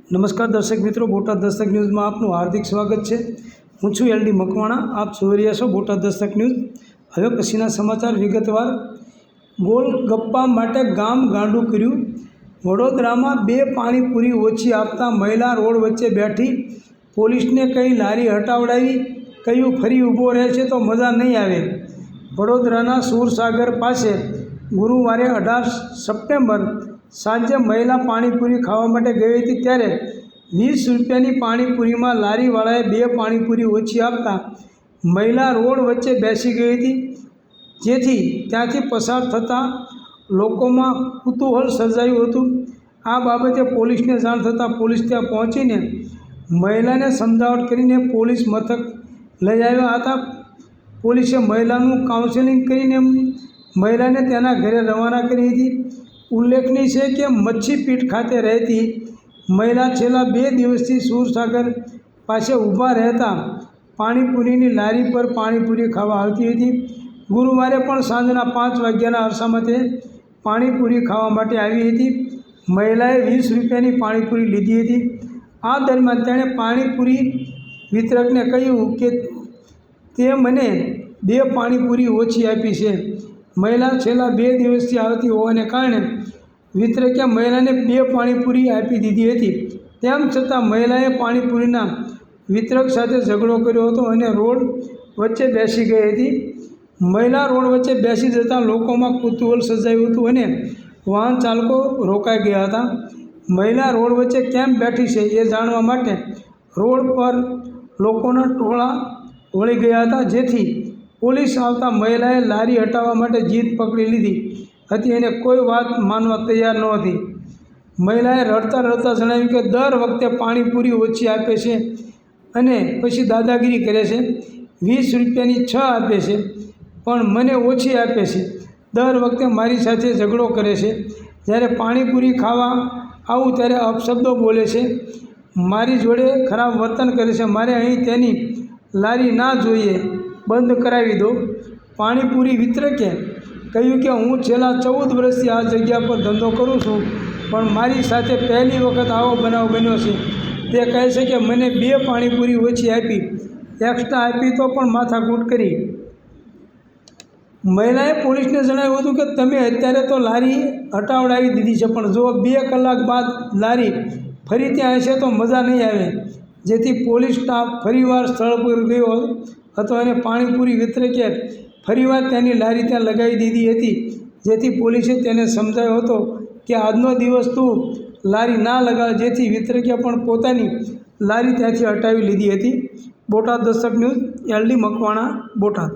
નમસ્કાર દર્શક મિત્રો, બોટાદ દસ્તક ન્યૂઝમાં આપનું હાર્દિક સ્વાગત છે। હું છું એલડી મકવાણા। આપ જોઈ રહ્યા છો બોટાદ દસ્તક ન્યૂઝ। હવે પછીના સમાચાર વિગતવાર। ગોલગપ્પા માટે ગામ ગાંડું કર્યું। વડોદરામાં 2 પાણીપુરી ઓછી આપતા મહિલા રોડ વચ્ચે બેઠી। પોલીસને કહી લારી હટાવડાવી, કહ્યું ફરી ઊભો રહે છે તો મજા નહીં આવે। વડોદરાના સુરસાગર પાસે ગુરુવારે 18 સપ્ટેમ્બર સાંજે મહિલા પાણીપુરી ખાવા માટે ગઈ હતી, ત્યારે 20 રૂપિયાની પાણીપુરીમાં લારીવાળાએ 2 પાણીપુરી ઓછી આપતા મહિલા રોડ વચ્ચે બેસી ગઈ હતી, જેથી ત્યાંથી પસાર થતા લોકોમાં કુતૂહલ સર્જાયું હતું। આ બાબતે પોલીસને જાણ થતાં પોલીસ ત્યાં પહોંચીને મહિલાને સમજાવટ કરીને પોલીસ મથક લઈ આવ્યા હતા। પોલીસે મહિલાનું કાઉન્સેલિંગ કરીને મહિલાને તેના ઘરે રવાના કરી હતી। ઉલ્લેખનીય છે કે મચ્છીપીટ ખાતે રહેતી મહિલા છેલ્લા 2 દિવસથી સુરસાગર પાસે ઊભા રહેતા પાણીપુરીની લારી પર પાણીપુરી ખાવા આવતી હતી। ગુરુવારે પણ સાંજના 5 વાગ્યાના અરસામાં તે પાણીપુરી ખાવા માટે આવી હતી। મહિલાએ 20 રૂપિયાની પાણીપુરી લીધી હતી। આ દરમિયાન તેણે પાણીપુરી વિતરકને કહ્યું કે તે મને 2 પાણીપુરી ઓછી આપી છે। મહિલા છેલ્લા 2 દિવસથી આવતી હોવાને કારણે વિતરકે મહિલાને 2 પાણીપુરી આપી દીધી હતી। તેમ છતાં મહિલાએ પાણીપુરીના વિતરક સાથે ઝઘડો કર્યો હતો અને રોડ વચ્ચે બેસી ગઈ હતી। મહિલા રોડ વચ્ચે બેસી જતાં લોકોમાં કુતૂહલ સર્જાયું હતું અને વાહન ચાલકો રોકાઈ ગયા હતા। મહિલા રોડ વચ્ચે કેમ બેઠી છે એ જાણવા માટે રોડ પર લોકોના ટોળા વળી ગયા હતા, જેથી પોલીસ આવતા મહિલાએ લારી હટાવવા માટે જીદ પકડી લીધી હતી અને કોઈ વાત માનવા તૈયાર નહોતી। મહિલાએ રડતા રડતા જણાવ્યું કે દર વખતે પાણીપુરી ઓછી આપે છે અને પછી દાદાગીરી કરે છે। 20 રૂપિયાની 6 આપે છે પણ મને ઓછી આપે છે। દર વખતે મારી સાથે ઝઘડો કરે છે। જ્યારે પાણીપુરી ખાવા આવું ત્યારે અપશબ્દો બોલે છે। મારી જોડે ખરાબ વર્તન કરે છે। મારે અહીં તેની લારી ના જોઈએ, બંધ કરાવી દો। પાણીપુરી વિતરકે કહ્યું કે હું છેલ્લા 14 વર્ષથી આ જગ્યા પર ધંધો કરું છું, પણ મારી સાથે પહેલી વખત આવો બનાવ બન્યો છે। તે કહે છે કે મને 2 પાણીપુરી ઓછી આપી, એક્સ્ટ્રા આપી તો પણ માથાકૂટ કરી। મહિલાએ પોલીસને જણાવ્યું હતું કે તમે અત્યારે તો લારી હટાવડાવી દીધી છે, પણ જો 2 કલાક બાદ લારી ફરી ત્યાં હશે તો મજા નહીં આવે। જેથી પોલીસ સ્ટાફ ફરીવાર સ્થળ પર ગયો હતો અને પાણીપુરી વિતરકે ફરીવાર તેની લારી ત્યાં લગાવી દીધી હતી, જેથી પોલીસે તેને સમજાવ્યો હતો કે આજનો દિવસ તું લારી ના લગાડ, જેથી વિતરકે પણ પોતાની લારી ત્યાંથી હટાવી લીધી હતી। Botad Dastak news, LD Makwana, Botad.